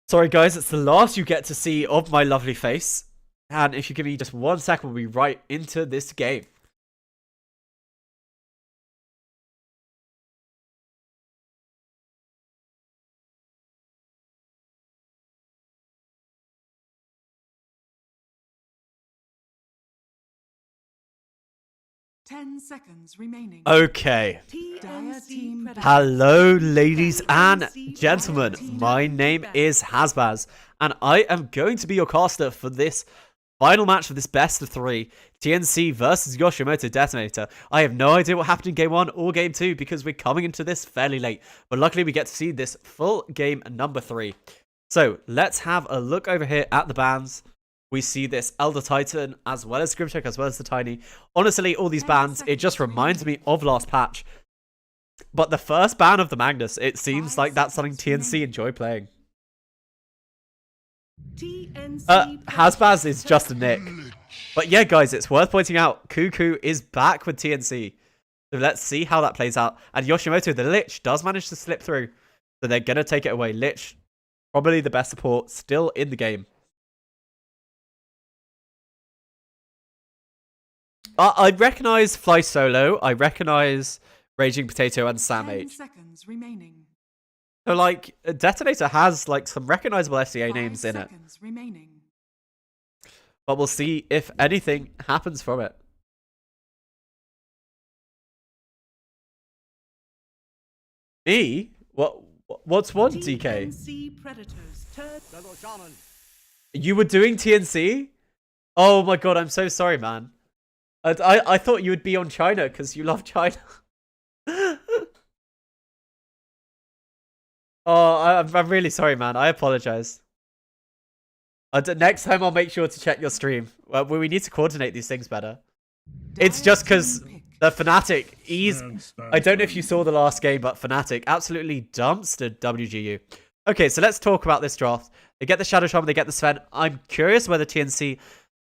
Sorry guys, it's the last you get to see of my lovely face. And if you give me just 1 second, we'll be right into this game. Ten seconds remaining. Okay. Hello, ladies and gentlemen. My name is Hasbaz, and I am going to be your caster for this final match of this best of 3. TNC versus Yoshimoto Detonator. I have no idea what happened in Game 1 or Game 2 because we're coming into this fairly late. But luckily, we get to see this full game number 3. So, let's have a look over here at the bans. We see this Elder Titan, as well as Grimcheck, as well as the Tiny. Honestly, all these bans, it just reminds me of last patch. But the first ban of the Magnus, it seems like that's something TNC enjoy playing. Hasbaz is just a nick. But yeah, guys, it's worth pointing out, Cuckoo is back with TNC. So let's see how that plays out. And Yoshimoto, the Lich, does manage to slip through. So they're going to take it away. Lich, probably the best support, still in the game. I recognise Fly Solo, I recognise Raging Potato and Sam H. Seconds remaining. So, like, Detonator has, like, some recognisable SEA names in it. Remaining. But we'll see if anything happens from it. Me? What's one, DK? You were doing TNC? Oh my god, I'm so sorry, man. I thought you would be on China because you love China. Oh, I'm really sorry, man. I apologize. Next time I'll make sure to check your stream. We need to coordinate these things better. It's just because the Fnatic, I don't know if you saw the last game, but Fnatic absolutely dumpstered WGU. Okay, so let's talk about this draft. They get the Shadow Shaman, they get the Sven. I'm curious whether TNC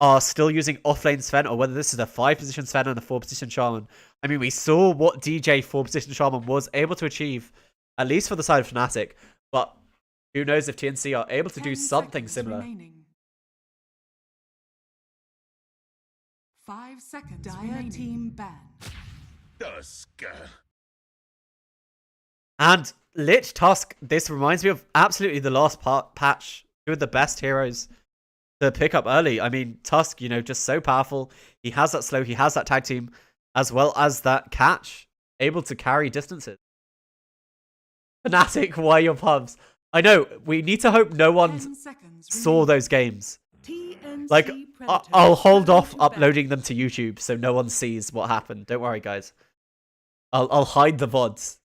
are still using offlane Sven or whether this is a 5-position Sven and a 4-position Shaman. I mean, we saw what DJ 4-position Shaman was able to achieve, at least for the side of Fnatic, but who knows if TNC are able to do something similar. Remaining. 5 seconds remaining. Team ban. And Lich Tusk, this reminds me of absolutely the last patch. Two of the best heroes to pick up early. I mean, Tusk, you know, just so powerful. He has that slow, he has that tag team, as well as that catch, able to carry distances. Fnatic, why your pubs? I know, we need to hope no one saw those games. Like, I'll hold off uploading them to YouTube so no one sees what happened. Don't worry, guys. I'll hide the VODs.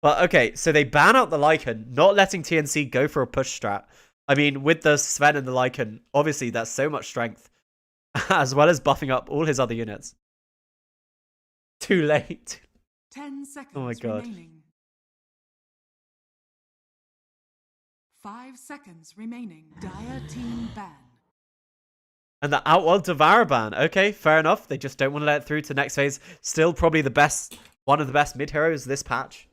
But okay, so they ban out the Lycan, not letting TNC go for a push strat. I mean, with the Sven and the Lycan, obviously that's so much strength, as well as buffing up all his other units. Too late. 10 seconds oh my god. Remaining. 5 seconds remaining. Dire team ban. And the Outworld Devour ban. Okay, fair enough. They just don't want to let it through to next phase. Still probably the best, one of the best mid heroes this patch.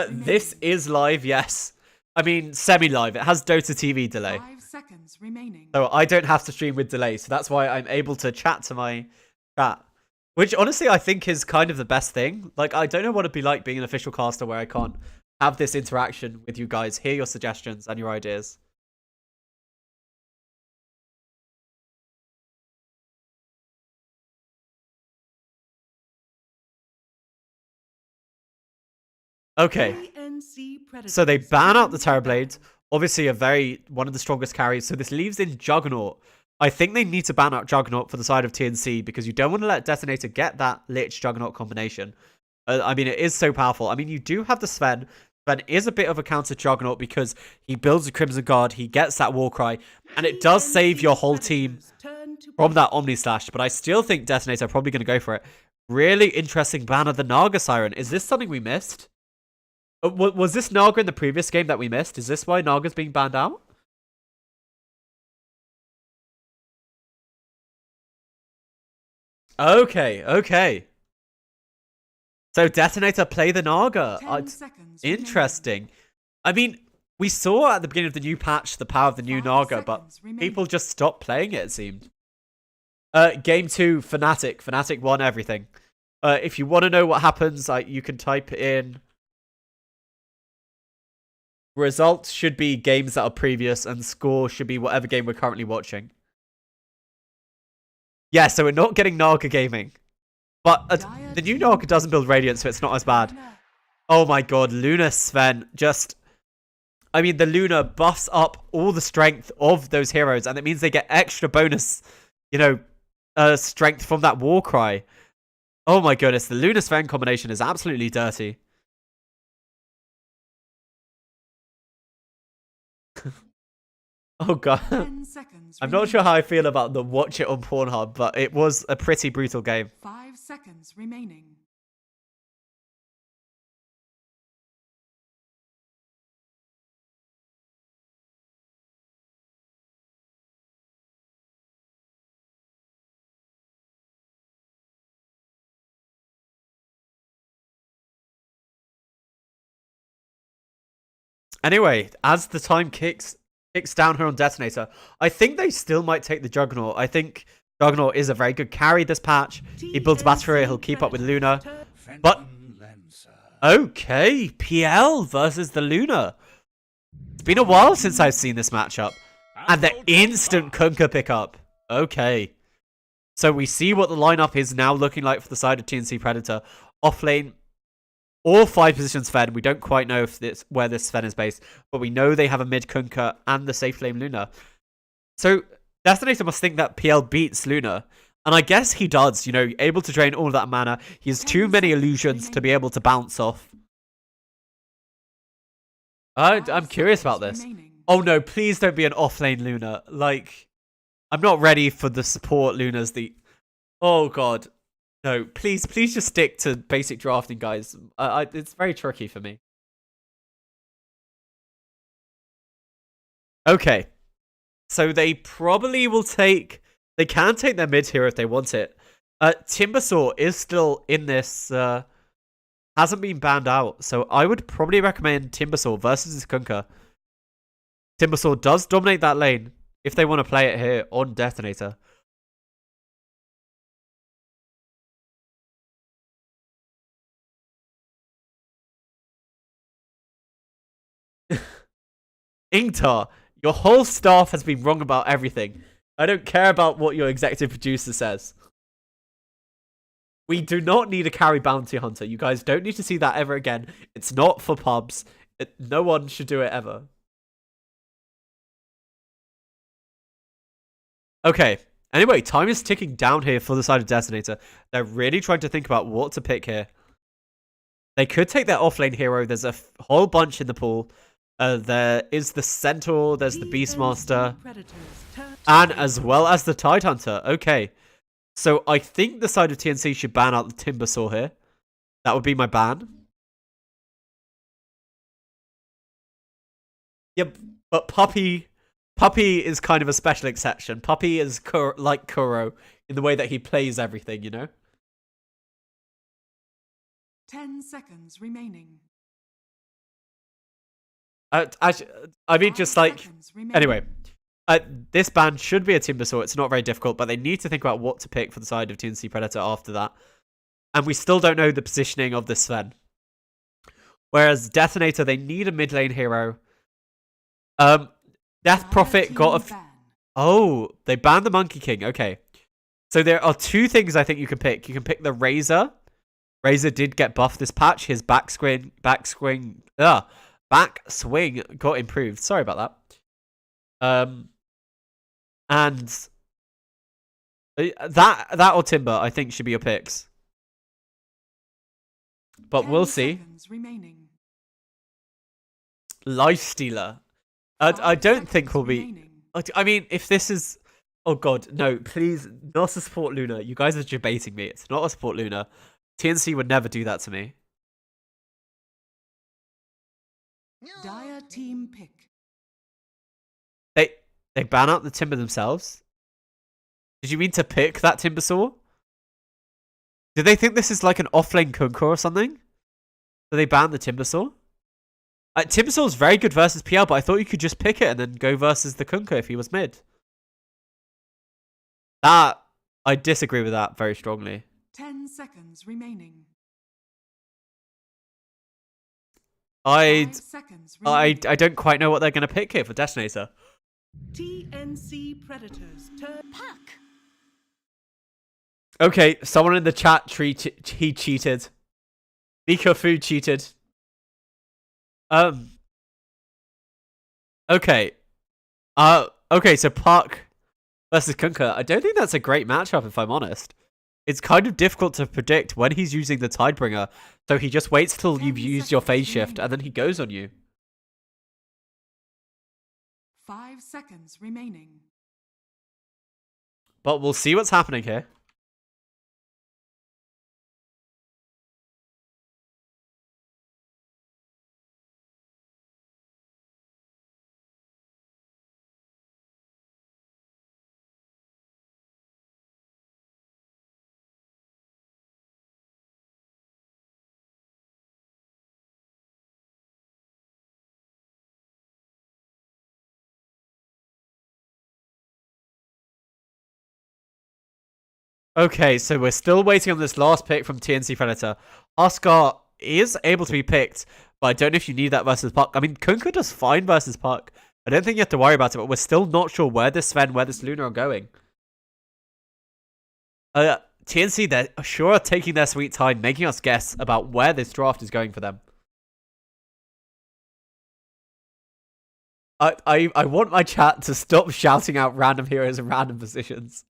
This is live, yes. I mean, semi-live. It has Dota TV delay. 5 seconds remaining. So I don't have to stream with delay. So that's why I'm able to chat to my chat. Which, honestly, I think is kind of the best thing. Like, I don't know what it'd be like being an official caster where I can't have this interaction with you guys, hear your suggestions and your ideas. Okay, so they ban out the Terrorblade. Obviously one of the strongest carries. So this leaves in Juggernaut. I think they need to ban out Juggernaut for the side of TNC because you don't want to let Detonator get that Lich Juggernaut combination. I mean, it is so powerful. I mean, you do have the Sven. Sven is a bit of a counter Juggernaut because he builds a Crimson Guard, he gets that Warcry, and it does save your whole team from that Omni Slash. But I still think Detonator are probably going to go for it. Really interesting ban of the Naga Siren. Is this something we missed? Was this Naga in the previous game that we missed? Is this why Naga's being banned out? Okay, okay. So Detonator play the Naga. 10 seconds Interesting. I mean, we saw at the beginning of the new patch the power of the new 5 Naga, but seconds remaining. people just stopped playing it seemed. Game 2, Fnatic. Fnatic won everything. If you want to know what happens, you can type in... Results should be games that are previous, and score should be whatever game we're currently watching. Yeah, so we're not getting Naga gaming. But the new Naga doesn't build Radiant, so it's not as bad. Oh my god, Luna Sven just... I mean, the Luna buffs up all the strength of those heroes, and it means they get extra bonus, strength from that war cry. Oh my goodness, the Luna Sven combination is absolutely dirty. Oh god. 10 seconds I'm not sure how I feel about the watch it on Pornhub, but it was a pretty brutal game. 5 seconds remaining. Anyway, as the time kicks down here on Detonator, I think they still might take the Juggernaut. I think Juggernaut is a very good carry this patch. He builds battery, he'll keep up with Luna. But, okay, PL versus the Luna. It's been a while since I've seen this matchup. And the instant Kunkka pickup. Okay. So we see what the lineup is now looking like for the side of TNC Predator. Offlane, all 5 positions Sven. We don't quite know if where this Sven is based, but we know they have a mid Kunkka and the safe lane Luna. So Detonator must think that PL beats Luna. And I guess he does, able to drain all of that mana. He has too many illusions to be able to bounce off. I'm curious about this. Oh no, please don't be an offlane Luna. I'm not ready for the support Lunas. Oh god. No, please just stick to basic drafting, guys. It's very tricky for me. Okay. So they probably will take... They can take their mid here if they want it. Timbersaw is still in this... hasn't been banned out. So I would probably recommend Timbersaw versus his Kunkka. Timbersaw does dominate that lane if they want to play it here on Detonator. Ingtar, your whole staff has been wrong about everything. I don't care about what your executive producer says. We do not need a carry bounty hunter. You guys don't need to see that ever again. It's not for pubs. No one should do it ever. Okay. Anyway, time is ticking down here for the side of Detonator. They're really trying to think about what to pick here. They could take their offlane hero. There's a whole bunch in the pool. There is the Centaur, there's the Beastmaster, and as well as the Tidehunter. Okay, so I think the side of TNC should ban out the Timbersaw here. That would be my ban. Yep, but Puppy is kind of a special exception. Puppy is like Kuro in the way that he plays everything, 10 seconds remaining. I mean, just anyway, this ban should be a Timbersaw. It's not very difficult, but they need to think about what to pick for the side of TNC Predator after that. And we still don't know the positioning of this Sven. Whereas Detonator, they need a mid lane hero. Death Prophet got a... Oh, they banned the Monkey King. Okay. So there are 2 things I think you can pick. You can pick the Razor. Razor did get buffed this patch. His backswing got improved. Sorry about that. And that or Timber, I think, should be your picks. But we'll see. Lifestealer. I don't think we'll be... I mean, if this is... Oh god, no, please, not a support Luna. You guys are debating me. It's not a support Luna. TNC would never do that to me. Dire team pick. They ban out the timber themselves? Did you mean to pick that timber saw? Do they think this is like an offlane Kunkka or something? So they ban the timber saw? Timber saw is very good versus PL, but I thought you could just pick it and then go versus the Kunkka if he was mid. I disagree with that very strongly. 10 seconds remaining. I 5 seconds remaining. don't quite know what they're going to pick here for Detonator. TNC Predators turn. Puck. Okay, someone in the chat he cheated. Miko Food cheated. Okay. Okay, so Puck versus Kunkka. I don't think that's a great matchup, if I'm honest. It's kind of difficult to predict when he's using the Tidebringer, so he just waits till you've used your phase shift, and then he goes on you. 5 seconds remaining. But we'll see what's happening here. Okay, so we're still waiting on this last pick from TNC Predator. Oscar is able to be picked, but I don't know if you need that versus Puck. I mean, Kunkka does fine versus Puck. I don't think you have to worry about it, but we're still not sure where this Sven, where this Luna are going. TNC, they're sure are taking their sweet time, making us guess about where this draft is going for them. I want my chat to stop shouting out random heroes and random positions.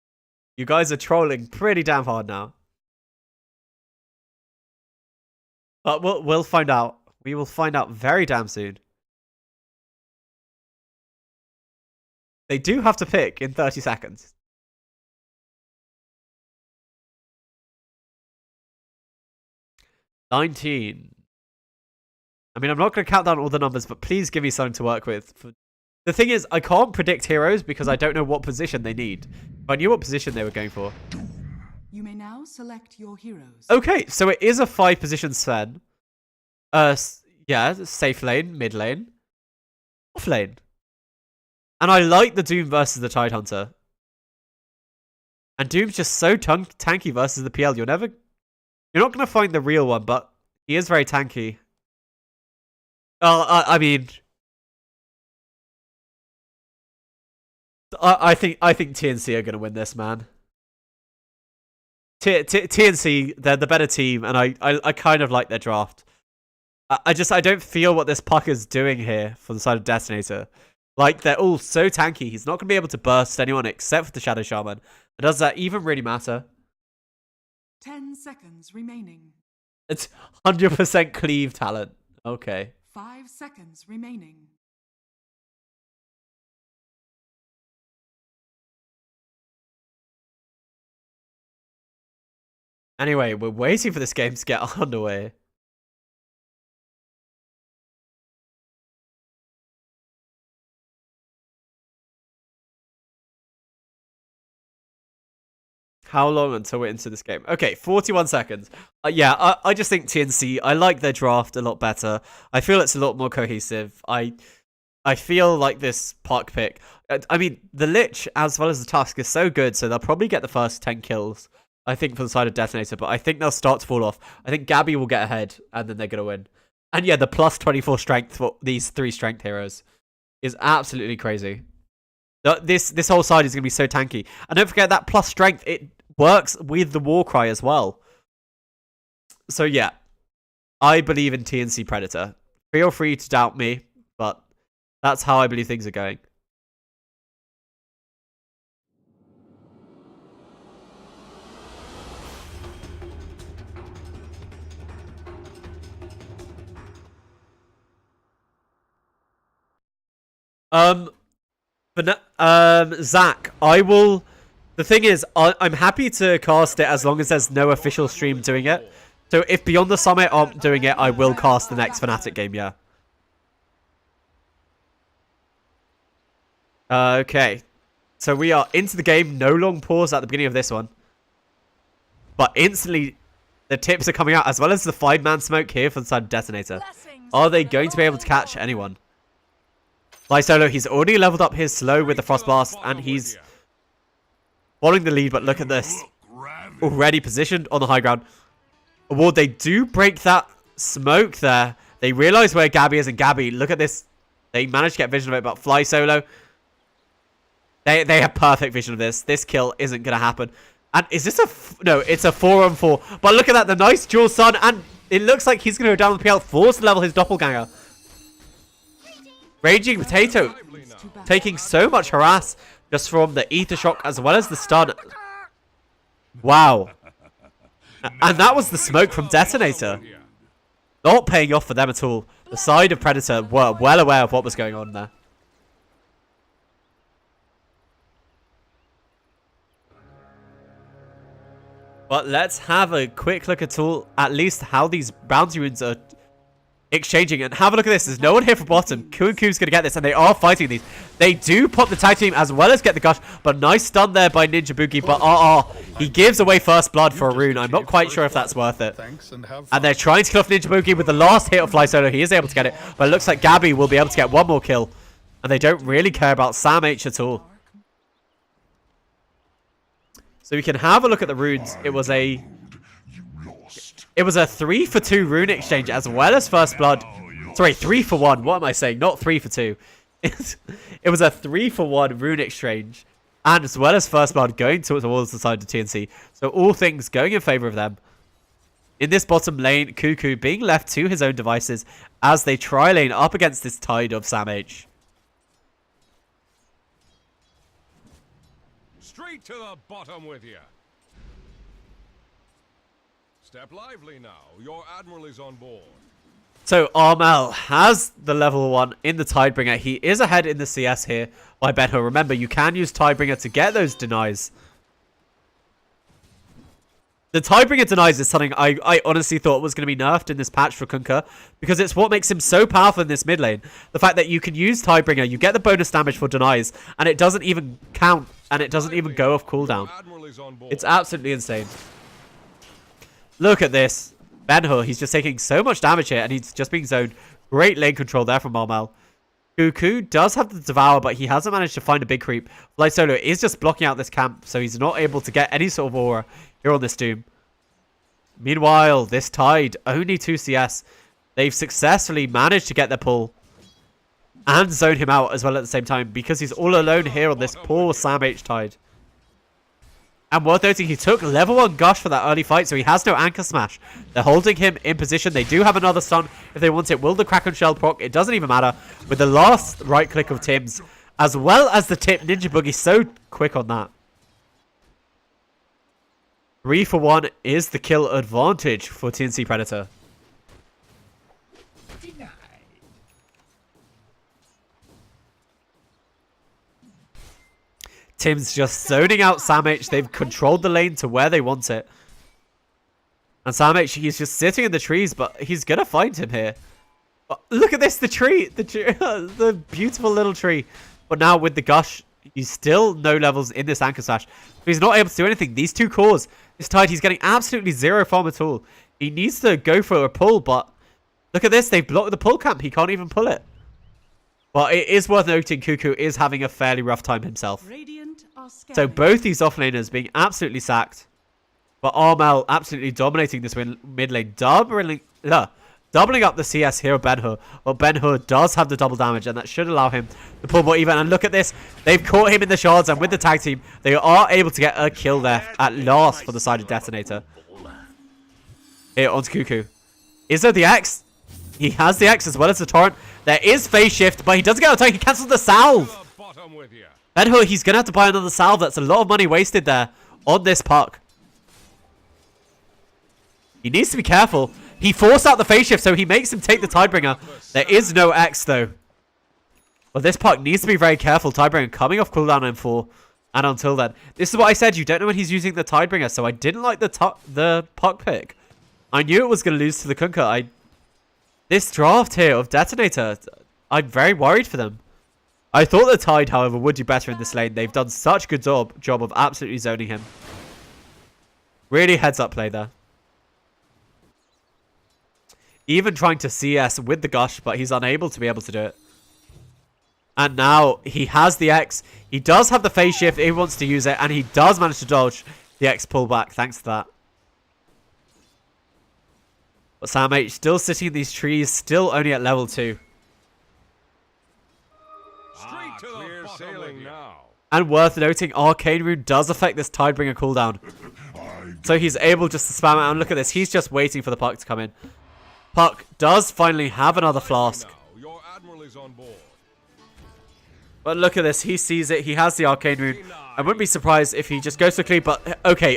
You guys are trolling pretty damn hard now. But we'll find out. We will find out very damn soon. They do have to pick in 30 seconds. $19. I mean, I'm not going to count down all the numbers, but please give me something to work with. The thing is, I can't predict heroes because I don't know what position they need. If I knew what position they were going for. You may now select your heroes. Okay, so it is a 5-position Sven. Yeah, safe lane, mid lane, off lane. And I like the Doom versus the Tidehunter. And Doom's just so tanky versus the PL. You're not going to find the real one, but he is very tanky. I mean, I think TNC are going to win this, man. TNC, they're the better team, and I kind of like their draft. I don't feel what this Puck is doing here for the side of Detonator. Like, they're all so tanky. He's not going to be able to burst anyone except for the Shadow Shaman. But does that even really matter? 10 seconds remaining. It's 100% cleave talent. Okay. 5 seconds remaining. Anyway, we're waiting for this game to get underway. How long until we're into this game? Okay, 41 seconds. Yeah, I just think TNC, I like their draft a lot better. I feel it's a lot more cohesive. I feel like this Puck pick... I mean, the Lich as well as the Tusk is so good, so they'll probably get the first 10 kills, I think, for the side of Detonator, but I think they'll start to fall off. I think Gabby will get ahead, and then they're going to win. And yeah, the plus 24 strength for these 3 strength heroes is absolutely crazy. This whole side is going to be so tanky. And don't forget that plus strength, it works with the Warcry as well. So yeah, I believe in TNC Predator. Feel free to doubt me, but that's how I believe things are going. Zach, I will... The thing is, I'm happy to cast it as long as there's no official stream doing it. So if Beyond the Summit aren't doing it, I will cast the next Fnatic game, yeah. Okay. So we are into the game. No long pause at the beginning of this one. But instantly, the tips are coming out, as well as the 5-man smoke here for the side of Detonator. Are they going to be able to catch anyone? Fly Solo, he's already leveled up his slow with the Frost Blast, and he's following the lead, but look at this. Already positioned on the high ground. Well, they do break that smoke there. They realize where Gabby is, and Gabby, look at this. They managed to get vision of it, but Fly Solo, they have perfect vision of this. This kill isn't going to happen. And is this no, it's a 4-on-4. But look at that, the nice dual stun, and it looks like he's going to go down the PL, force to level his doppelganger. Raging Potato taking so much harass just from the Ether Shock as well as the stun. Wow. And that was the smoke from Detonator. Not paying off for them at all. The side of Predator were well aware of what was going on there. But let's have a quick look at least how these bounty runes are exchanging. And have a look at this. There's no one here for bottom. Ku and Ku's going to get this, and they are fighting these. They do pop the tag team as well as get the gush. But nice stun there by Ninja Boogie. But he gives away first blood for a rune. I'm not quite sure if that's worth it. And they're trying to kill off Ninja Boogie with the last hit of Fly Solo. He is able to get it. But it looks like Gabby will be able to get one more kill. And they don't really care about Sam H at all. So we can have a look at the runes. It was a 3-for-2 rune exchange as well as first blood. Sorry, 3-for-1. What am I saying? Not 3-for-2. It was a 3-for-1 rune exchange, and as well as first blood going towards the side of TNC. So all things going in favor of them. In this bottom lane, Cuckoo being left to his own devices as they try lane up against this tide of Sam H. Straight to the bottom with you. Step lively now. Your admiral is on board. So Armel has the level 1 in the Tidebringer. He is ahead in the CS here by Benho. Remember, you can use Tidebringer to get those denies. The Tidebringer denies is something I honestly thought was going to be nerfed in this patch for Kunkka, because it's what makes him so powerful in this mid lane. The fact that you can use Tidebringer, you get the bonus damage for denies, and it doesn't even count, and it doesn't even go off cooldown. It's absolutely insane. Look at this. Benho, he's just taking so much damage here, and he's just being zoned. Great lane control there from Marmel. Cuckoo does have the Devour, but he hasn't managed to find a big creep. Fly Solo is just blocking out this camp, so he's not able to get any sort of aura here on this Doom. Meanwhile, this Tide, only 2 CS. They've successfully managed to get their pull and zone him out as well at the same time, because he's all alone here on this poor Sam H Tide. And worth noting, he took level 1 Gush for that early fight, so he has no Anchor Smash. They're holding him in position. They do have another stun if they want it. Will the Kraken Shell proc? It doesn't even matter. With the last right click of Tim's, as well as the tip, Ninja Boogie so quick on that. 3-for-1 is the kill advantage for TNC Predator. Tim's just zoning out Sam H. They've controlled the lane to where they want it. And Sam H, he's just sitting in the trees, but he's going to find him here. But look at this, the tree. The beautiful little tree. But now with the Gush, he's still no levels in this Anchor Slash. He's not able to do anything. These 2 cores, this Tide, he's getting absolutely 0 farm at all. He needs to go for a pull, but look at this. They've blocked the pull camp. He can't even pull it. But it is worth noting Cuckoo is having a fairly rough time himself. So both these offlaners being absolutely sacked. But Armel absolutely dominating this mid lane. Doubling up the CS here of Ben-Hur. But Ben-Hur does have the double damage, and that should allow him to pull more even. And look at this. They've caught him in the shards, and with the tag team, they are able to get a kill there at last for the side of Detonator. Here onto Cuckoo. Is there the X? He has the X as well as the Torrent. There is phase shift, but he doesn't get a attack. He cancels the salve. Ben-Hur, he's going to have to buy another salve. That's a lot of money wasted there on this puck. He needs to be careful. He forced out the phase shift, so he makes him take the Tidebringer. There is no X, though. But this puck needs to be very careful. Tidebringer coming off cooldown in 4. And until then, this is what I said. You don't know when he's using the Tidebringer, so I didn't like the puck pick. I knew it was going to lose to the Kunkka. This draft here of Detonator, I'm very worried for them. I thought the Tide, however, would do better in this lane. They've done such a good job of absolutely zoning him. Really heads up play there. Even trying to CS with the Gush, but he's unable to be able to do it. And now he has the X. He does have the phase shift if he wants to use it. And he does manage to dodge the X pullback thanks to that. But Sam H still sitting in these trees, still only at level 2. Straight to clear sailing now. And worth noting, Arcane Rune does affect this Tidebringer cooldown. So he's able just to spam it. And look at this. He's just waiting for the Puck to come in. Puck does finally have another flask. Now, your admiral is on board. But look at this. He sees it. He has the Arcane Rune. I wouldn't be surprised if he just goes quickly. But okay,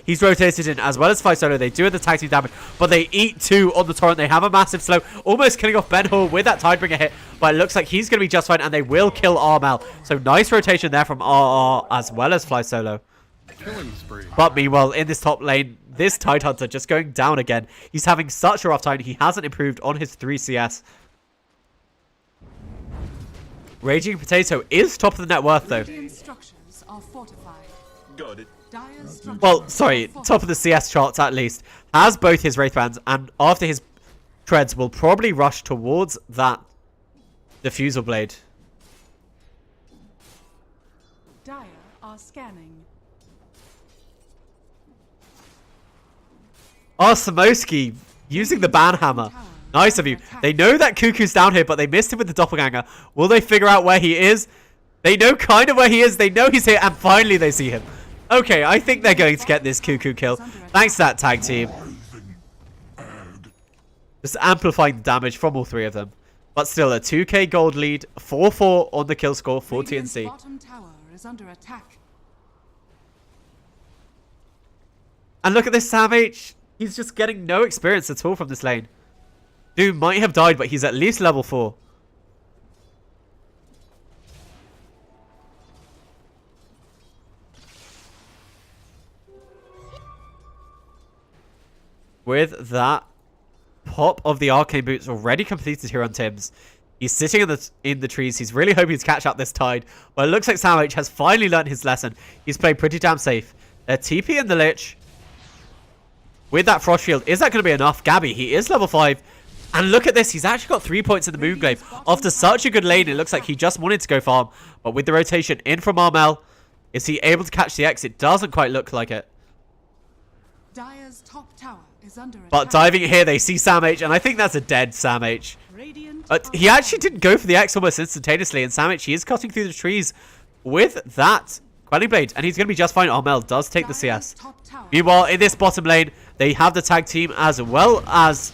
he's rotated in as well as Fly Solo. They do have the tag team damage. But they eat 2 on the torrent. They have a massive slow. Almost killing off Ben-Hur with that Tidebringer hit. But it looks like he's going to be just fine. And they will kill Armel. So nice rotation there from RR as well as Fly Solo. Killing spree. But meanwhile, in this top lane, this Tidehunter just going down again. He's having such a rough time. He hasn't improved on his 3 CS. Raging Potato is top of the net worth, though. Radiant structures are fortified. Got it. Dire's structures Well, sorry, are fortified. top of the CS charts at least. Has both his Wraith Bands, and after his treads will probably rush towards that Diffusal Blade. Dire are scanning. Samoski using the Banhammer. Nice of you. They know that Cuckoo's down here, but they missed him with the Doppelganger. Will they figure out where he is? They know kind of where he is. They know he's here, and finally they see him. Okay, I think they're going to get this Cuckoo kill. Thanks to that tag team. Just amplifying the damage from all 3 of them. But still, a 2k gold lead. 4-4 on the kill score for Radiant's TNC. bottom tower is under attack. And look at this Sam H. He's just getting no experience at all from this lane. Doom might have died, but he's at least level 4. With that, pop of the Arcane Boots already completed here on Tim's. He's sitting in the trees. He's really hoping to catch up this Tide. Well, it looks like Sam H has finally learned his lesson. He's played pretty damn safe. They're TP in the Lich. With that Frost Shield, is that going to be enough? Gabby, he is level 5. And look at this. He's actually got 3 points in the Moonglaive. After such a good lane, it looks like he just wanted to go farm. But with the rotation in from Armel, is he able to catch the X? It doesn't quite look like it. Dire's top tower is under attack. But diving here, they see Sam H. And I think that's a dead Sam H. Radiant But are he actually didn't go for the X almost instantaneously. And Sam H, he is cutting through the trees with that Quelling Blade. And he's going to be just fine. Armel does take the Dire's CS. top tower Meanwhile, in this bottom lane, they have the tag team as well as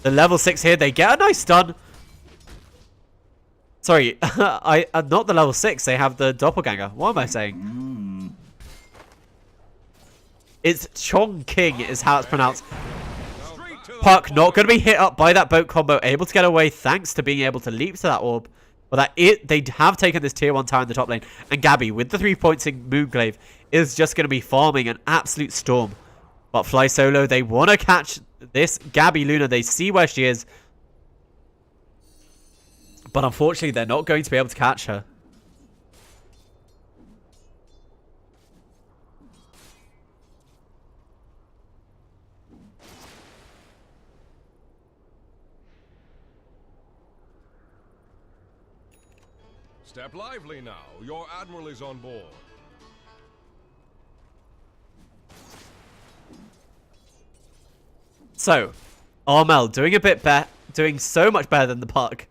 the level 6 here. They get a nice stun. Sorry, not the level 6. They have the Doppelganger. What am I saying? It's Chong King is how it's pronounced. Straight to the Puck not going to be hit up by that boat combo. Able to get away thanks to being able to leap to that orb. But they have taken this tier 1 tower in the top lane. And Gabby, with the 3 points in Moonglaive, is just going to be farming an absolute storm. But Fly Solo, they want to catch this Gabby Luna. They see where she is. But unfortunately, they're not going to be able to catch her. Step lively now. Your admiral is on board. So, Armel doing a bit better, doing so much better than the Puck.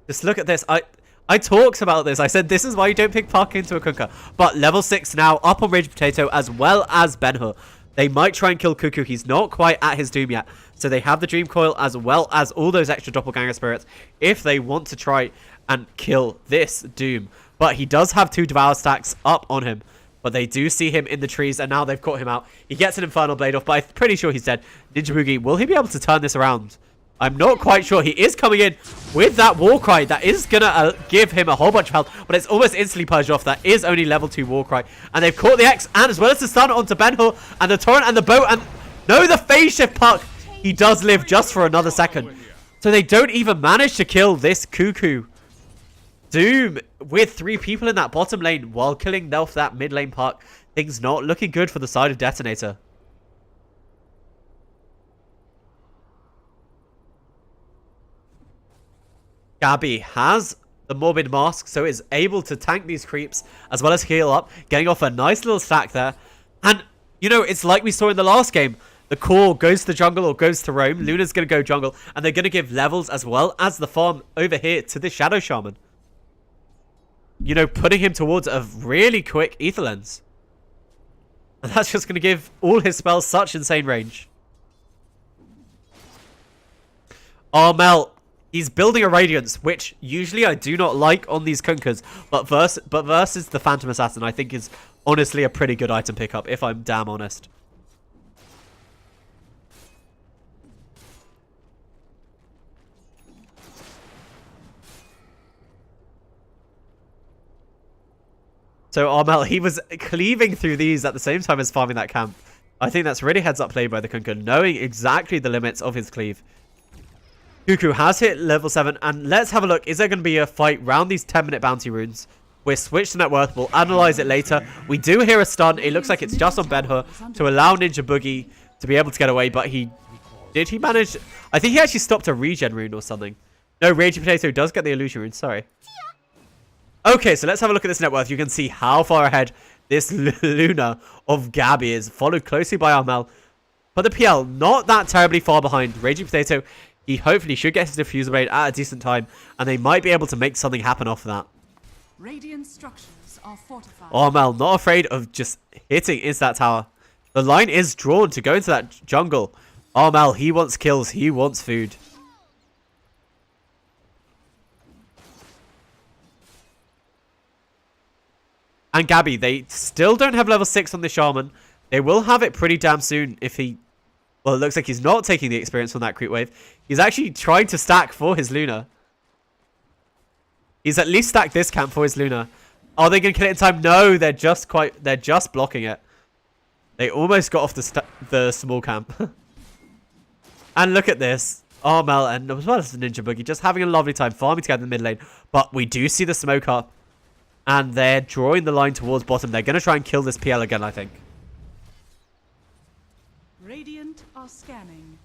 Just look at this. I talked about this. I said this is why you don't pick Puck into a Kunkka. But level 6 now, up on Rage Potato as well as Ben-Hur. They might try and kill Cuckoo. He's not quite at his doom yet. So they have the Dream Coil as well as all those extra Doppelganger Spirits if they want to try and kill this Doom. But he does have 2 Devour stacks up on him. But they do see him in the trees, and now they've caught him out. He gets an Infernal Blade off, but I'm pretty sure he's dead. Ninja Boogie, will he be able to turn this around? I'm not quite sure. He is coming in with that Warcry. That is going to give him a whole bunch of health, but it's almost instantly purged off. That is only level 2 Warcry. And they've caught the X, and as well as the stun onto Ben-Hur, and the Torrent, and the boat, and no, the Phase Shift Puck. He does live just for another second. So they don't even manage to kill this Cuckoo. Doom with 3 people in that bottom lane while killing off that mid lane park. Things not looking good for the side of Detonator. Gabby has the Morbid Mask, so is able to tank these creeps as well as heal up, getting off a nice little stack there. And, you know, it's like we saw in the last game. The core goes to jungle or goes to roam. Luna's going to go jungle, and they're going to give levels as well as the farm over here to the Shadow Shaman. You know, putting him towards a really quick Ether Lens. And that's just going to give all his spells such insane range. Armel, he's building a Radiance, which usually I do not like on these Kunkers. But versus the Phantom Assassin, I think is honestly a pretty good item pickup, if I'm damn honest. So Armel, he was cleaving through these at the same time as farming that camp. I think that's really heads up play by the Kunker, knowing exactly the limits of his cleave. Cuckoo has hit level 7, and let's have a look. Is there going to be a fight round these 10-minute bounty runes? We're switched to net worth. We'll analyze it later. We do hear a stun. It looks like it's just on Ben-Hur to allow Ninja Boogie to be able to get away, but did he manage? I think he actually stopped a regen rune or something. No, Raging Potato does get the illusion rune, sorry. Okay, so let's have a look at this net worth. You can see how far ahead this Luna of Gabby is, followed closely by Armel. But the PL, not that terribly far behind. Raging Potato, he hopefully should get his diffuser raid at a decent time, and they might be able to make something happen off that. Radiant structures are fortified. Armel, not afraid of just hitting into that tower. The line is drawn to go into that jungle. Armel, he wants kills. He wants food. And Gabby, they still don't have level 6 on the Shaman. They will have it pretty damn soon if he... Well, it looks like he's not taking the experience from that creep wave. He's actually trying to stack for his Luna. He's at least stacked this camp for his Luna. Are they going to kill it in time? No, they're just blocking it. They almost got off the small camp. And look at this. Armel and as well as the Ninja Boogie just having a lovely time farming together in the mid lane. But we do see the smoke up. And they're drawing the line towards bottom. They're going to try and kill this PL again, I think. Radiant are scanning.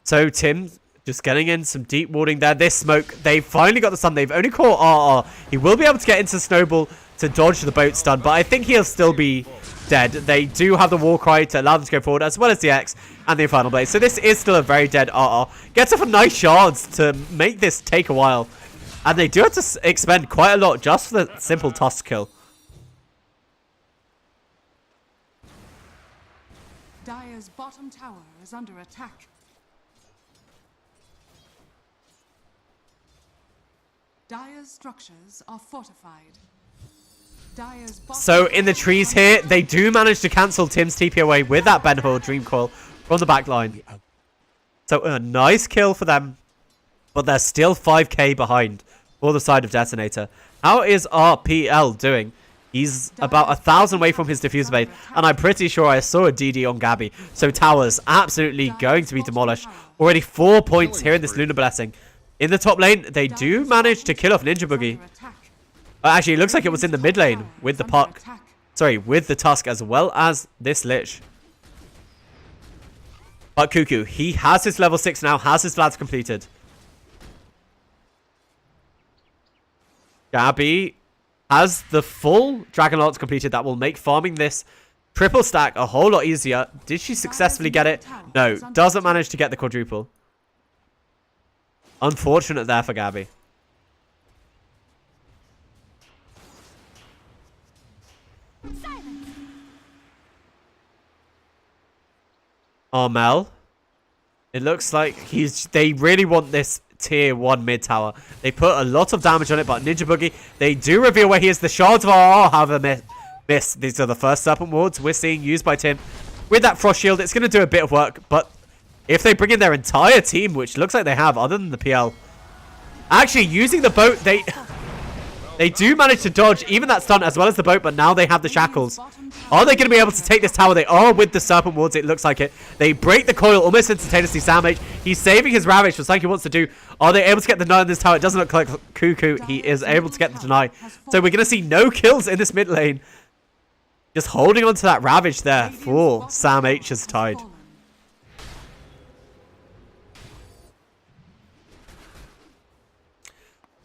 So Tim just getting in some deep warding there. This smoke, they've finally got the stun. They've only caught RR. He will be able to get into Snowball to dodge the boat stun, but I think he'll still be dead. They do have the war cry to allow them to go forward, as well as the X and the Infernal Blade. So this is still a very dead RR. Gets off a nice shards to make this take a while. And they do have to expend quite a lot just for the simple Tusk kill. Dire's bottom tower is under attack. Dire's structures are fortified. Dire's So in the trees here, they do manage to cancel Tim's TP away with that Ben-Hur Dream Coil from the back line. So a nice kill for them. But they're still 5k behind for the side of Detonator. How is RPL doing? He's about 1,000 away from his diffuser blade. And I'm pretty sure I saw a DD on Gabby. So towers absolutely going to be demolished. Already 4 points here in this Lunar Blessing. In the top lane, they do manage to kill off Ninja Boogie. Actually, it looks like it was in the mid lane with the puck. Sorry, with the Tusk as well as this Lich. But Cuckoo, he has his level 6 now, has his Vlads completed. Gabby has the full Dragon Lance completed. That will make farming this triple stack a whole lot easier. Did she successfully get it? No, doesn't manage to get the quadruple. Unfortunate there for Gabby. Armel. It looks like they really want this tier 1 mid tower. They put a lot of damage on it, but Ninja Boogie, they do reveal where he is. The shards of RR have a miss. These are the first Serpent Wards we're seeing used by Tim. With that Frost Shield, it's going to do a bit of work, but if they bring in their entire team, which looks like they have, other than the PL, actually using the boat, they... They do manage to dodge even that stun as well as the boat, but now they have the shackles. Are they going to be able to take this tower? They are with the serpent wards, it looks like it. They break the coil almost instantaneously. Sam H, he's saving his Ravage for something he wants to do. Are they able to get the deny on this tower? It doesn't look like Cuckoo. He is able to get the deny. So we're going to see no kills in this mid lane. Just holding on to that Ravage there for Sam H's Tide.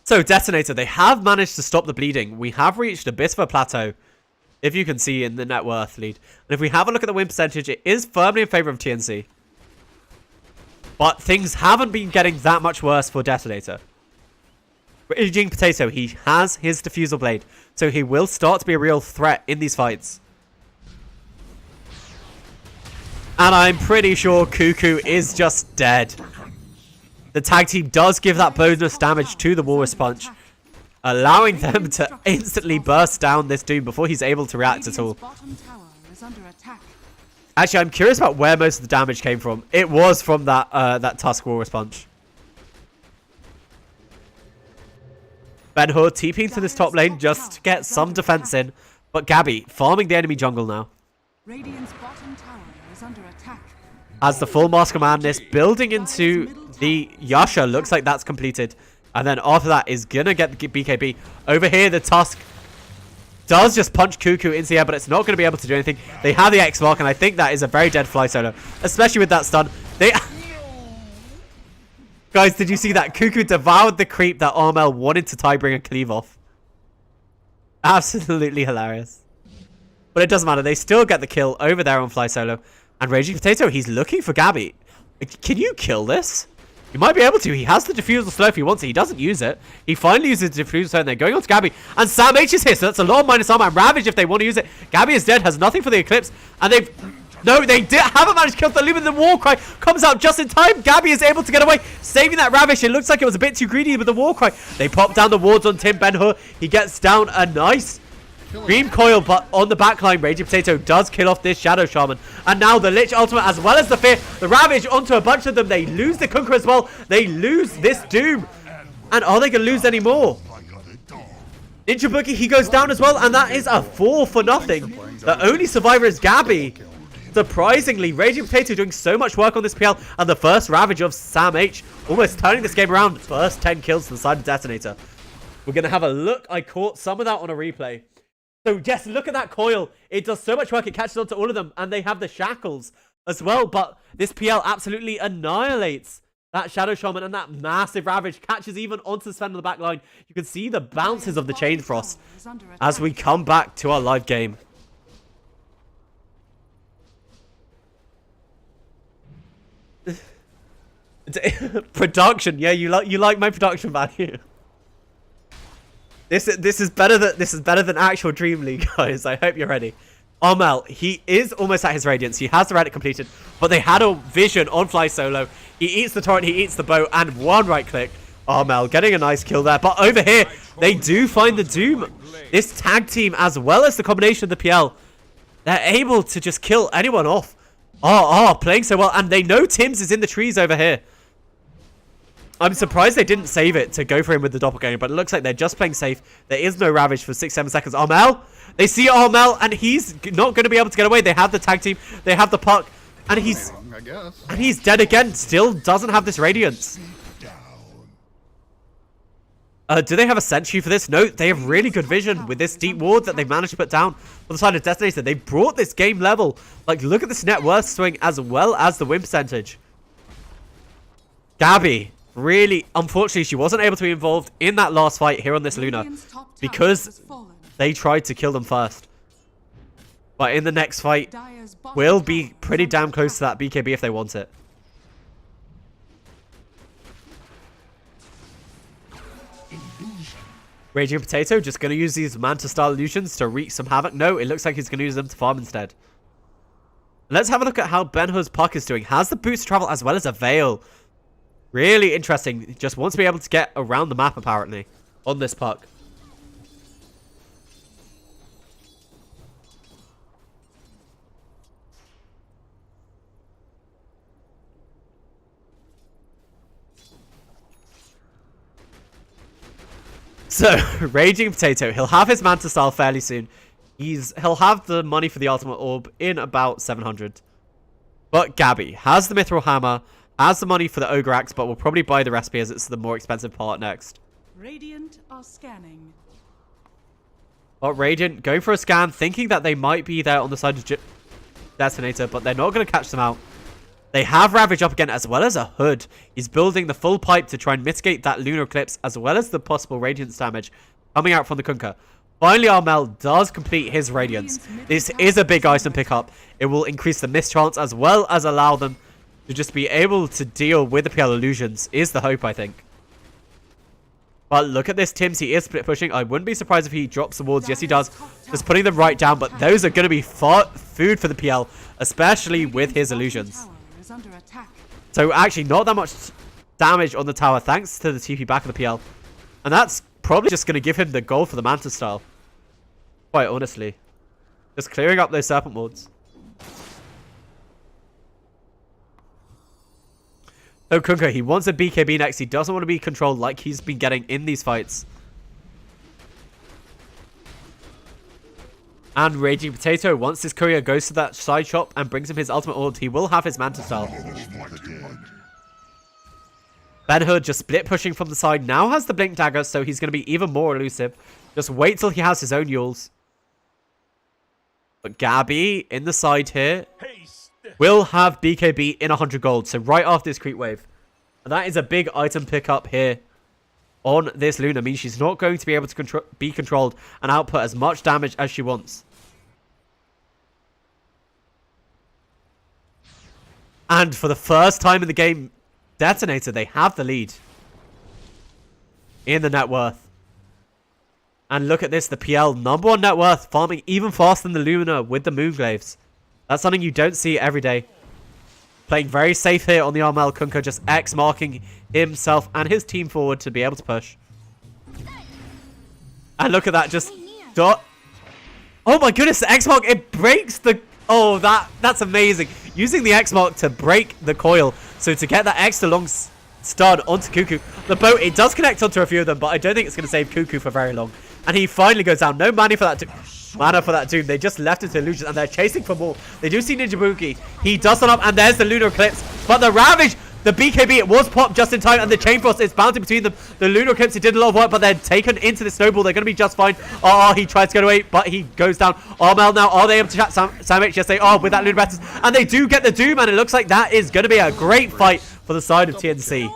So, Detonator, they have managed to stop the bleeding. We have reached a bit of a plateau, if you can see in the net worth lead. And if we have a look at the win percentage, it is firmly in favor of TNC. But things haven't been getting that much worse for Detonator. Raging Potato, he has his Diffusal Blade, so he will start to be a real threat in these fights. And I'm pretty sure Cuckoo is just dead. The tag team does give that bonus damage to the Walrus Punch, allowing them to instantly burst down this Doom before he's able to react at all. Actually, I'm curious about where most of the damage came from. It was from that that Tusk Walrus Punch. Ben-Hur TPing to this top lane just to get some defense in, but Gabby farming the enemy jungle now. Radiant's bottom tower is under attack. As the full Mask of Madness building into the Yasha, looks like that's completed. And then after that is going to get the BKB. Over here, the Tusk does just punch Cuckoo into the air, but it's not going to be able to do anything. They have the X-Mark, and I think that is a very dead fly solo, especially with that stun. They... Guys, did you see that? Cuckoo devoured the creep that Armel wanted to Tidebringer cleave off. Absolutely hilarious. But it doesn't matter. They still get the kill over there on Fly Solo. And Raging Potato, he's looking for Gabby. Can you kill this? You might be able to. He has the Diffusal Slow if he wants it. He doesn't use it. He finally uses the Diffusal Slow, and they're going on to Gabby. And Sam H is here, so that's a lot of minus armor. And Ravage, if they want to use it. Gabby is dead, has nothing for the Eclipse. And they've... No, they haven't managed to kill the Lumen. The Warcry comes out just in time. Gabby is able to get away, saving that Ravage. It looks like it was a bit too greedy with the Warcry. They pop down the wards on Tim Ben-Hur. He gets down a nice Dream Coil, but on the backline, Raging Potato does kill off this Shadow Shaman. And now the Lich Ultimate, as well as the Fear, the Ravage onto a bunch of them. They lose the Kunkka as well. They lose this Doom. And are they going to lose any more? Ninja Boogie, he goes down as well, and that is a 4-for-0. The only survivor is Gabby. Surprisingly, Raging Potato doing so much work on this PL, and the first Ravage of Sam H, almost turning this game around. First 10 kills to the side of Detonator. We're going to have a look. I caught some of that on a replay. So, yes, look at that coil. It does so much work. It catches on to all of them, and they have the shackles as well. But this PL absolutely annihilates that Shadow Shaman, and that massive Ravage catches even onto the Sven on the back line. You can see the bounces of the Chain Frost as we come back to our live game. Production, yeah, you like my production value. This is better than actual DreamLeague, guys. I hope you're ready. Armel, he is almost at his Radiance. He has the Reddit completed, but they had a vision on Fly Solo. He eats the turret, he eats the bow, and one right click. Armel getting a nice kill there. But over here, they do find the Doom. This tag team, as well as the combination of the PL, they're able to just kill anyone off. Playing so well, and they know Tim's is in the trees over here. I'm surprised they didn't save it to go for him with the Doppelganger, but it looks like they're just playing safe. There is no Ravage for 6-7 seconds. Armel, they see Armel, and he's not going to be able to get away. They have the tag team, they have the puck, and he's dead again. Still doesn't have this Radiance. Do they have a sentry for this? No, they have really good vision with this deep ward that they managed to put down on the side of Detonator. They brought this game level. Like, look at this net worth swing as well as the win percentage. Gabby, really, unfortunately, she wasn't able to be involved in that last fight here on this Luna because they tried to kill them first. But in the next fight, we'll be pretty damn close to that BKB if they want it. Raging Potato just going to use these Manta-style illusions to wreak some havoc. No, it looks like he's going to use them to farm instead. Let's have a look at how Ben-Hur's puck is doing. Has the boost travel as well as a Veil. Really interesting. Just wants to be able to get around the map, apparently, on this puck. So, Raging Potato, he'll have his Manta Style fairly soon. He'll have the money for the Ultimate Orb in about 700. But Gabby has the Mithril Hammer, has the money for the Ogre Axe, but will probably buy the recipe as it's the more expensive part next. Radiant are scanning. But Radiant going for a scan, thinking that they might be there on the side of Detonator, but they're not going to catch them out. They have Ravage up again, as well as a Hood. He's building the full pipe to try and mitigate that Lunar Eclipse, as well as the possible Radiance damage coming out from the Kunkka. Finally, Armel does complete his Radiance. This is a big item pickup. It will increase the miss chance, as well as allow them to just be able to deal with the PL illusions, is the hope, I think. But look at this, Tims. He is split pushing. I wouldn't be surprised if he drops the wards. Yes, he does. Just putting them right down, but those are going to be food for the PL, especially with his illusions. So actually not that much damage on the tower thanks to the TP back of the PL. And that's probably just going to give him the goal for the Manta style. Quite honestly. Just clearing up those Serpent wards. So Kunkka, he wants a BKB next. He doesn't want to be controlled like he's been getting in these fights. And Raging Potato, once this courier goes to that side shop and brings him his ultimate orb, he will have his Manta style. Ben Hood just split pushing from the side, now has the Blink Dagger, so he's going to be even more elusive. Just wait till he has his own Yules. But Gabby, in the side here, will have BKB in 100 gold, so right after this creep wave. And that is a big item pickup here on this Luna. Means she's not going to be able to be controlled and output as much damage as she wants. And for the first time in the game, Detonator, they have the lead in the net worth. And look at this, the PL #1 net worth, farming even faster than the Luna with the Moonglaves. That's something you don't see every day. Playing very safe here on the Armel. Kunkka just X-marking himself and his team forward to be able to push. And look at that, just dot. Oh my goodness, the X-mark, it breaks the... Oh, that's amazing. Using the X-mark to break the coil. So to get that extra long stun onto Cuckoo. The boat, it does connect onto a few of them, but I don't think it's going to save Cuckoo for very long. And he finally goes down. No money for that Doom. They just left it to illusions and they're chasing for more. They do see Ninja Boogie. He does it up and there's the Lunar Eclipse. But the Ravage, the BKB, it was popped just in time and the Chain Frost is bouncing between them. The Lunar Eclipse, it did a lot of work, but they're taken into the snowball. They're going to be just fine. Oh, he tries to get away, but he goes down. Armel now, are they able to chat Sandwich? Yes, they are with that Lunar Eclipse. And they do get the Doom and it looks like that is going to be a great fight for the side of TNC.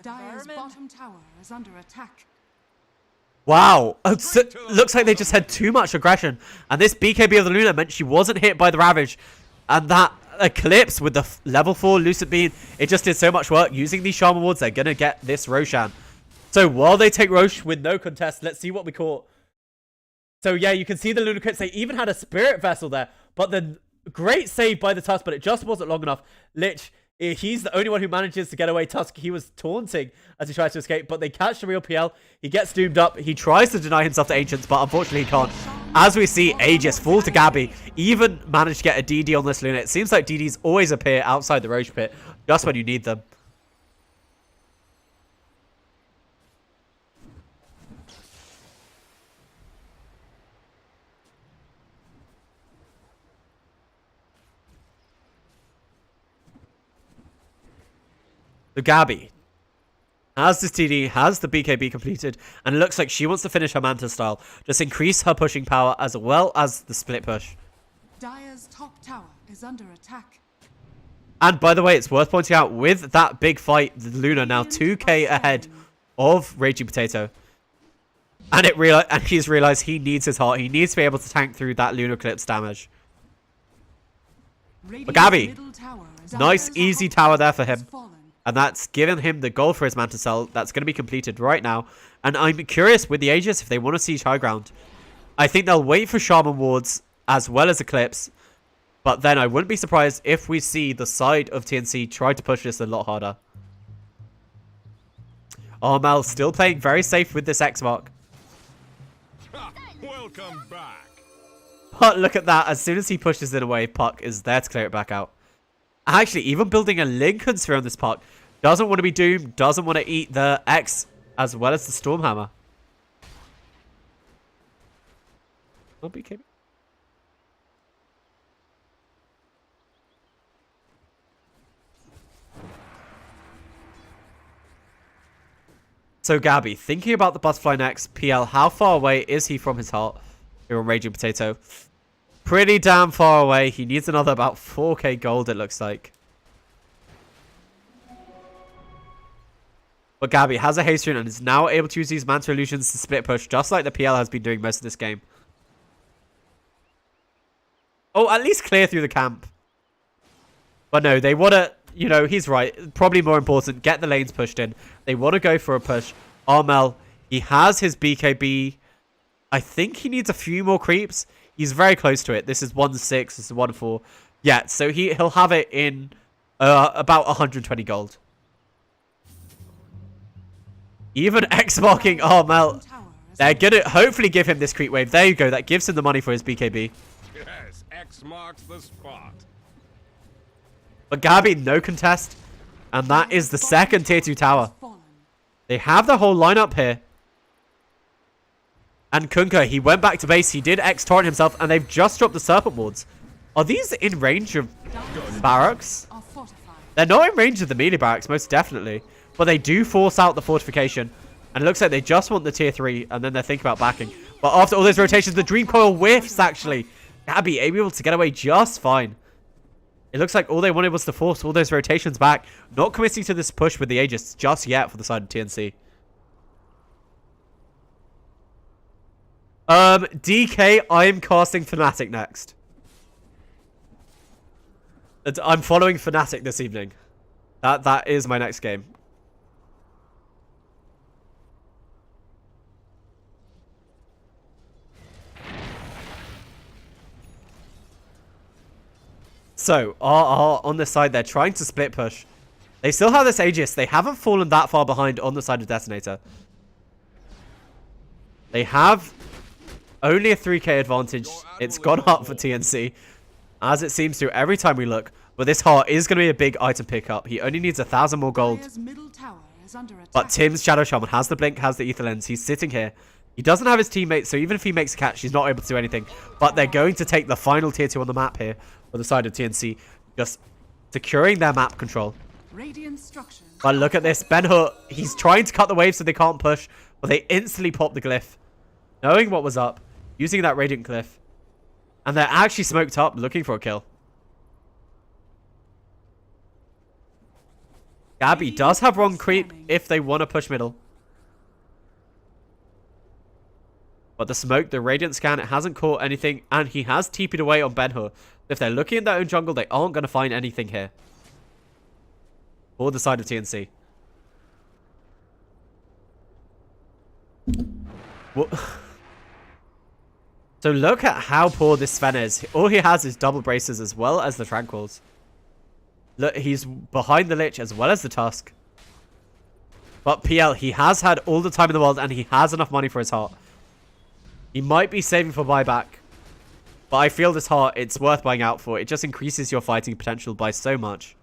Dire's bottom tower is under attack. Wow, so, looks like they just had too much aggression. And this BKB of the Luna meant she wasn't hit by the Ravage. And that Eclipse with the level 4 Lucid Beam, it just did so much work. Using these Shaman Wards, they're going to get this Roshan. So while they take Rosh with no contest, let's see what we caught. So yeah, you can see the Lunar Eclipse. They even had a Spirit Vessel there. But the great save by the Tusk, but it just wasn't long enough. Lich, he's the only one who manages to get away. Tusk, he was taunting as he tries to escape, but they catch the real PL. He gets doomed up. He tries to deny himself to Ancients, but unfortunately he can't. As we see Aegis fall to Gabby, even managed to get a DD on this Luna. It seems like DDs always appear outside the Roche pit, just when you need them. So Gabby has this TD, has the BKB completed, and it looks like she wants to finish her Manta style. Just increase her pushing power as well as the split push. Dire's top tower is under attack. And by the way, it's worth pointing out, with that big fight, the Luna now 2k ahead of Raging Potato. And he's realized he needs his heart. He needs to be able to tank through that Lunar Eclipse damage. But Gabby, nice easy tower there for him. And that's given him the goal for his Manta Cell. That's going to be completed right now. And I'm curious with the Aegis if they want to siege high ground. I think they'll wait for Shaman Wards as well as Eclipse. But then I wouldn't be surprised if we see the side of TNC try to push this a lot harder. Armel still playing very safe with this X-Mark. Welcome back. But look at that. As soon as he pushes it away, Puck is there to clear it back out. Actually, even building a Lincoln Sphere on this Puck. Doesn't want to be doomed. Doesn't want to eat the X as well as the Stormhammer. Not BKB. So Gabby, thinking about the butterfly next, PL, how far away is he from his heart here on Raging Potato? Pretty damn far away. He needs another about 4k gold, it looks like. But Gabby has a haste rune and is now able to use these Manta Illusions to split push, just like the PL has been doing most of this game. Oh, at least clear through the camp. But no, they want to, you know, he's right. Probably more important, get the lanes pushed in. They want to go for a push. Armel, he has his BKB. I think he needs a few more creeps. He's very close to it. This is 1-6, this is 1-4. Yeah, so he'll have it in about 120 gold. Even X-marking Armel. They're going to hopefully give him this creep wave. There you go. That gives him the money for his BKB. Yes, X marks the spot. But Gabby, no contest. And that is the second tier 2 tower. They have the whole lineup here. And Kunkka, he went back to base. He did X-torrent himself. And they've just dropped the Serpent Wards. Are these in range of barracks? They're not in range of the melee barracks, most definitely. But they do force out the fortification. And it looks like they just want the tier 3. And then they're thinking about backing. But after all those rotations, the Dream Coil whiffs, actually. Gabby able to get away just fine. It looks like all they wanted was to force all those rotations back. Not committing to this push with the Aegis just yet for the side of TNC. DK, I'm casting Fnatic next. I'm following Fnatic this evening. That is my next game. So, RR on this side, they're trying to split push. They still have this Aegis. They haven't fallen that far behind on the side of Detonator. They have only a 3k advantage. It's gone up for TNC, as it seems to every time we look. But this heart is going to be a big item pickup. He only needs 1,000 more gold. But Tim's Shadow Shaman has the blink, has the ether lens. He's sitting here. He doesn't have his teammates, so even if he makes a catch, he's not able to do anything. But they're going to take the final tier 2 on the map here for the side of TNC, just securing their map control. But look at this. Ben-Hur, he's trying to cut the wave so they can't push, but they instantly pop the glyph. Knowing what was up, using that Radiant Glyph. And they're actually smoked up, looking for a kill. Gabby does have wrong creep if they want to push middle. But the smoke, the Radiant Scan, it hasn't caught anything. And he has TP'd away on Ben-Hur. If they're looking in their own jungle, they aren't going to find anything here. For the side of TNC. What? So look at how poor this Sven is. All he has is double braces as well as the Tranquils. Look, he's behind the Lich as well as the Tusk. But PL, he has had all the time in the world and he has enough money for his heart. He might be saving for buyback. But I feel this heart, it's worth buying out for. It just increases your fighting potential by so much.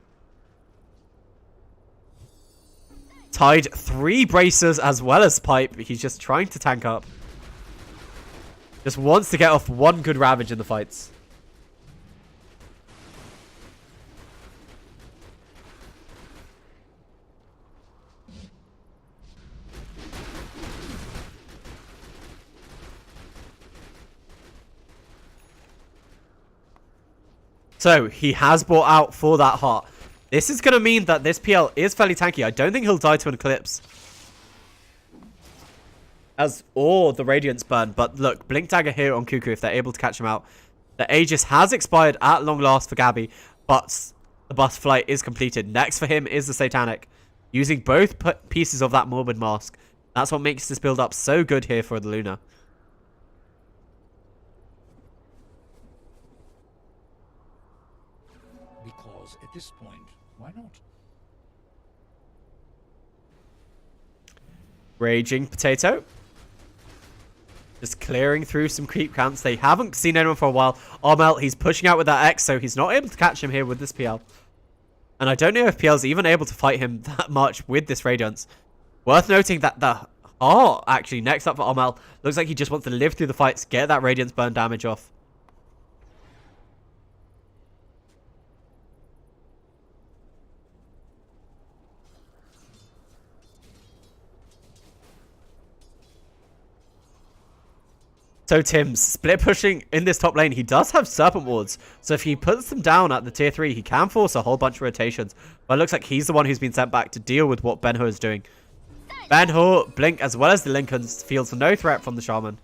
Tied 3 bracers as well as pipe. He's just trying to tank up. Just wants to get off one good ravage in the fights. So, he has bought out for that heart. This is going to mean that this PL is fairly tanky. I don't think he'll die to an Eclipse. Or the Radiance burn. But look, Blink Dagger here on Cuckoo if they're able to catch him out. The Aegis has expired at long last for Gabby. But the butterfly is completed. Next for him is the Satanic. Using both pieces of that Morbid Mask. That's what makes this build up so good here for the Luna. Because at this point, why not? Raging Potato. Just clearing through some creep counts. They haven't seen anyone for a while. Armel, he's pushing out with that X, so he's not able to catch him here with this PL. And I don't know if PL's even able to fight him that much with this Radiance. Worth noting that the Oh, actually, next up for Armel. Looks like he just wants to live through the fights, get that Radiance burn damage off. So Tim's split pushing in this top lane. He does have Serpent Wards. So if he puts them down at the tier 3, he can force a whole bunch of rotations. But it looks like he's the one who's been sent back to deal with what Ben-Hur is doing. Ben-Hur, Blink, as well as the Lincolns, feels no threat from the Shaman.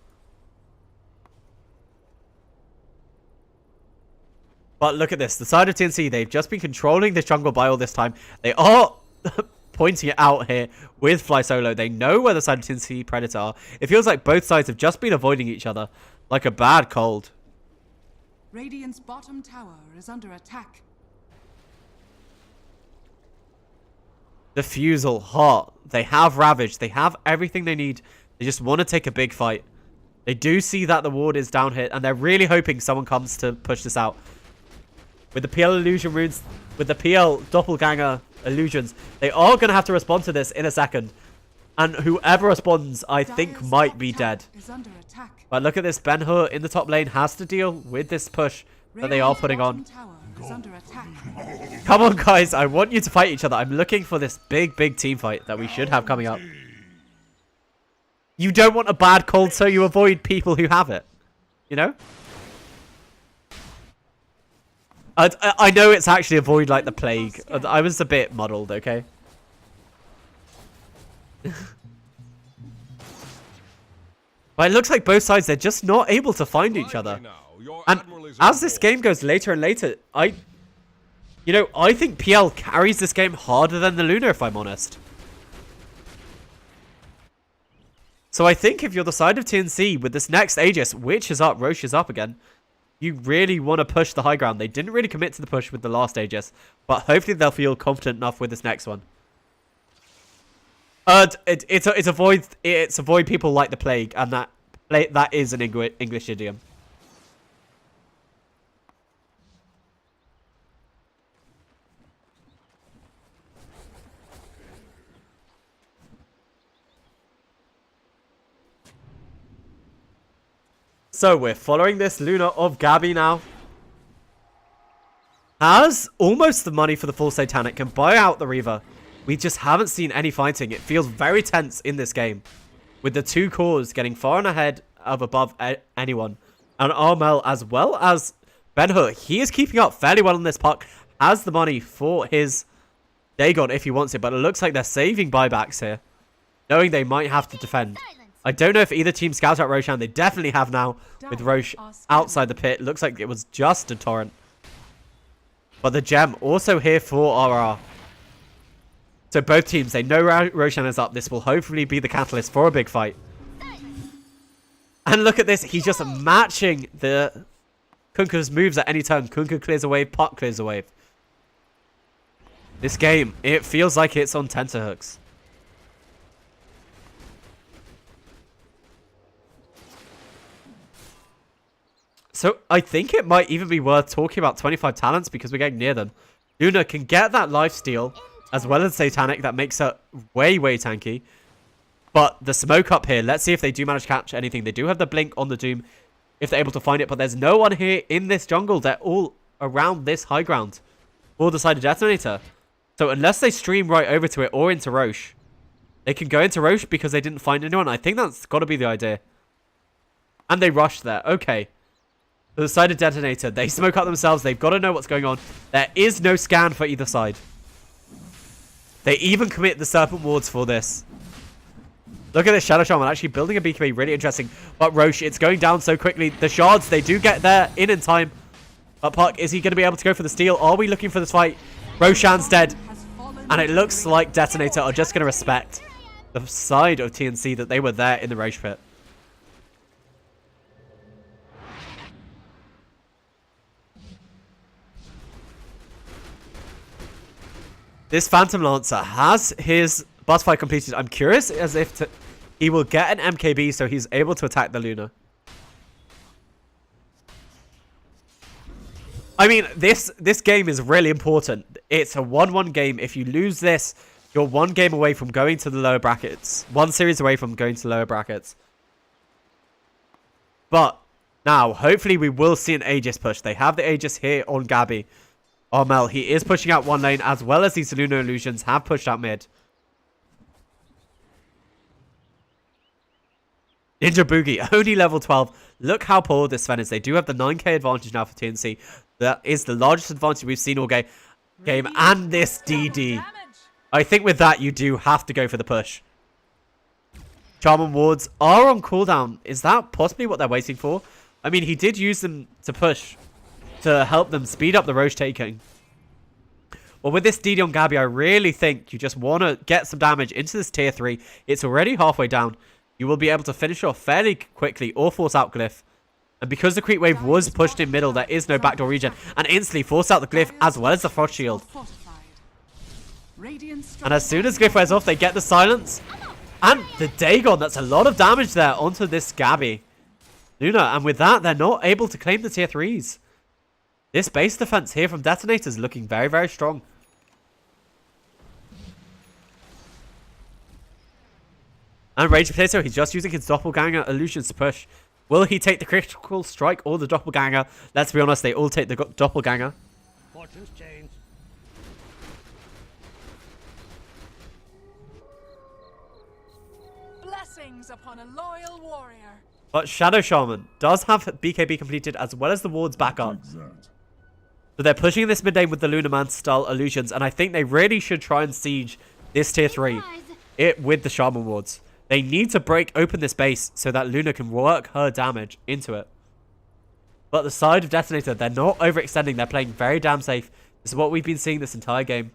But look at this. The side of TNC, they've just been controlling this jungle by all this time. They are pointing it out here with Fly Solo. They know where the side of TNC Predator are. It feels like both sides have just been avoiding each other like a bad cold. Radiant's bottom tower is under attack. Diffusal, hot. They have Ravage. They have everything they need. They just want to take a big fight. They do see that the ward is down hit, and they're really hoping someone comes to push this out. With the PL illusion runes, with the PL doppelganger illusions, they are going to have to respond to this in a second. And whoever responds, I think, might be dead. But look at this. Ben-Hur in the top lane has to deal with this push that they are putting on. Come on, guys. I want you to fight each other. I'm looking for this big team fight that we should have coming up. You don't want a bad cold, so you avoid people who have it. You know? I know it's actually avoid like the plague. I was a bit muddled, okay? But it looks like both sides, they're just not able to find each other. And as this game goes later and later, I think PL carries this game harder than the Luna, if I'm honest. So I think if you're the side of TNC with this next Aegis, which is up, Roche is up again, you really want to push the high ground. They didn't really commit to the push with the last Aegis, but hopefully they'll feel confident enough with this next one. It's avoid people like the plague, and that is an English idiom. So we're following this Luna of Gabby now. Has almost the money for the full Satanic, can buy out the Reaver. We just haven't seen any fighting. It feels very tense in this game, with the two cores getting far and ahead of above anyone. And Armel, as well as Ben-Hur, he is keeping up fairly well on this puck. Has the money for his Dagon if he wants it, but it looks like they're saving buybacks here, knowing they might have to defend. I don't know if either team scouts out Roshan. They definitely have now, with Roche outside the pit. Looks like it was just a torrent. But the gem also here for RR. So both teams, they know Roshan is up. This will hopefully be the catalyst for a big fight. And look at this. He's just matching the Kunkka's moves at any turn. Kunkka clears a wave, Puck clears a wave. This game, it feels like it's on tenterhooks. So I think it might even be worth talking about 25 talents because we're getting near them. Luna can get that lifesteal as well as Satanic. That makes her way tanky. But the smoke up here, let's see if they do manage to catch anything. They do have the blink on the Doom if they're able to find it. But there's no one here in this jungle. They're all around this high ground for the side of Detonator. So unless they stream right over to it or into Roche, they can go into Roche because they didn't find anyone. I think that's got to be the idea. And they rushed there. Okay. The side of Detonator, they smoke up themselves. They've got to know what's going on. There is no scan for either side. They even commit the Serpent Wards for this. Look at this Shadow Shaman actually building a BKB. Really interesting. But Roche, it's going down so quickly. The shards, they do get there in time. But Puck, is he going to be able to go for the steal? Are we looking for this fight? Roshan's dead. And it looks like Detonator are just going to respect the side of TNC that they were there in the Roche pit. This Phantom Lancer has his boss fight completed. I'm curious as if he will get an MKB so he's able to attack the Luna. I mean, this game is really important. It's a 1-1 game. If you lose this, You're one game away from going to the lower brackets. One series away from going to the lower brackets. But now, hopefully we will see an Aegis push. They have the Aegis here on Gabby. Armel, he is pushing out one lane, as well as these Lunar Illusions have pushed out mid. Ninja Boogie, only level 12. Look how poor this Sven is. They do have the 9k advantage now for TNC. That is the largest advantage we've seen all game. And this DD. I think with that, you do have to go for the push. Charm and wards are on cooldown. Is that possibly what they're waiting for? I mean, he did use them to push, to help them speed up the Roche taking. Well, with this DD on Gabby, I really think you just want to get some damage into this tier 3. It's already halfway down. You will be able to finish off fairly quickly or force out Glyph. And because the creep wave was pushed in middle, there is no backdoor regen. And instantly force out the Glyph as well as the Frost Shield. And as soon as Glyph wears off, they get the silence. And the Dagon, that's a lot of damage there onto this Gabby. Luna, and with that, they're not able to claim the tier 3s. This base defense here from Detonator is looking very, very strong. And Rage Potato, he's just using his Doppelganger illusions to push. Will he take the critical strike or the Doppelganger? Let's be honest, they all take the Doppelganger. Fortune's change. Blessings upon a loyal warrior. But Shadow Shaman does have BKB completed as well as the wards back up. So they're pushing this mid lane with the Lunaman style illusions. And I think they really should try and siege this tier 3 with the Shaman wards. They need to break open this base so that Luna can work her damage into it. But the side of Detonator, they're not overextending. They're playing very damn safe. This is what we've been seeing this entire game.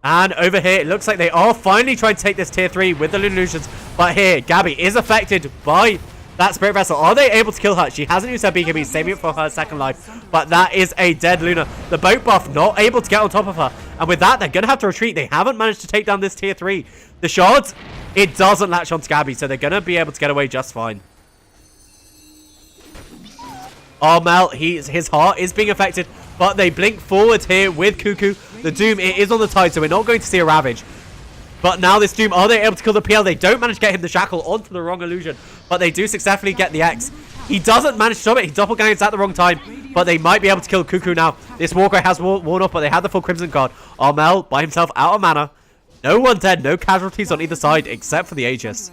And over here, it looks like they are finally trying to take this tier 3 with the Lunar Illusions. But here, Gabby is affected by that Spirit Vessel. Are they able to kill her? She hasn't used her BKB, saving it for her second life. But that is a dead Luna. The boat buff not able to get on top of her. And with that, they're going to have to retreat. They haven't managed to take down this tier 3. The shards, it doesn't latch onto Gabby, so they're going to be able to get away just fine. Armel, his heart is being affected. But they blink forward here with Cuckoo. The Doom, it is on the tide, so we're not going to see a Ravage. But now this Doom, are they able to kill the PL? They don't manage to get him the Shackle onto the wrong illusion. But they do successfully get the X. He doesn't manage to stop it. He doppelgangers at the wrong time. But they might be able to kill Cuckoo now. This Warcry has worn off, but they have the full Crimson Guard. Armel by himself out of mana. No one dead, no casualties on either side except for the Aegis.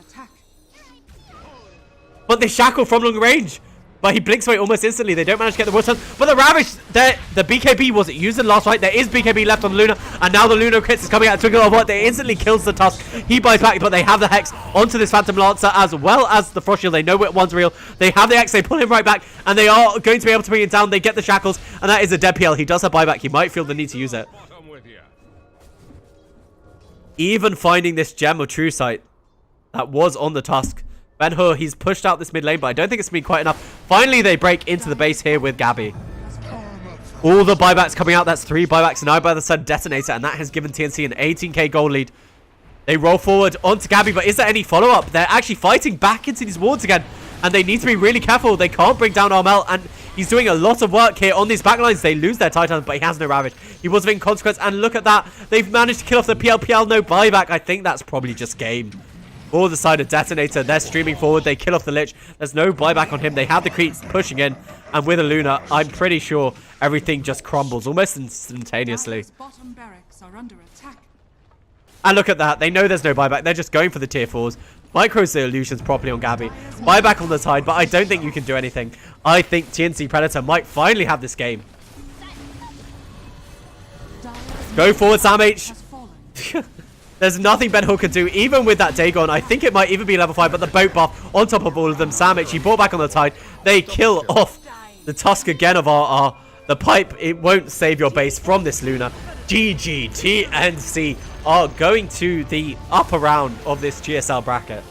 But they Shackle from long range. But he blinks away almost instantly. They don't manage to get the Water. But the Ravage, the BKB wasn't used in the last fight. There is BKB left on the Luna. And now the Luna crits is coming out. Twinkle of what? They instantly kills the Tusk. He buys back, but they have the Hex onto this Phantom Lancer as well as the Frost Shield. They know which one's real. They have the X. They pull him right back. And they are going to be able to bring it down. They get the Shackles. And that is a dead PL. He does have buyback. He might feel the need to use it. Even finding this Gem of True Sight that was on the Tusk. Ben-Hur, he's pushed out this mid lane, but I don't think it's been quite enough. Finally, they break into the base here with Gabby. All the buybacks coming out. That's 3 buybacks now by the side Detonator, and that has given TNC an 18k gold lead. They roll forward onto Gabby, but is there any follow-up? They're actually fighting back into these wards again, and they need to be really careful. They can't bring down Armel, and he's doing a lot of work here on these backlines. They lose their Titans, but he has no Ravage. He was of inconsequence, and look at that. They've managed to kill off the PL, no buyback. I think that's probably just game. Or the side of Detonator, they're streaming forward. They kill off the Lich. There's no buyback on him. They have the creeps pushing in. And with a Luna, I'm pretty sure everything just crumbles almost instantaneously. And look at that. They know there's no buyback. They're just going for the tier 4s. Micros the illusions properly on Gabby. Buyback on the side, but I don't think you can do anything. I think TNC Predator might finally have this game. Go forward, Sam H. There's nothing Ben-Hur can do, even with that Dagon. I think it might even be level 5, but the boat buff on top of all of them. Sam H, he brought back on the tide. They kill off the Tusk again of RR. The pipe, it won't save your base from this Luna. GG, TNC are going to the upper round of this GSL bracket.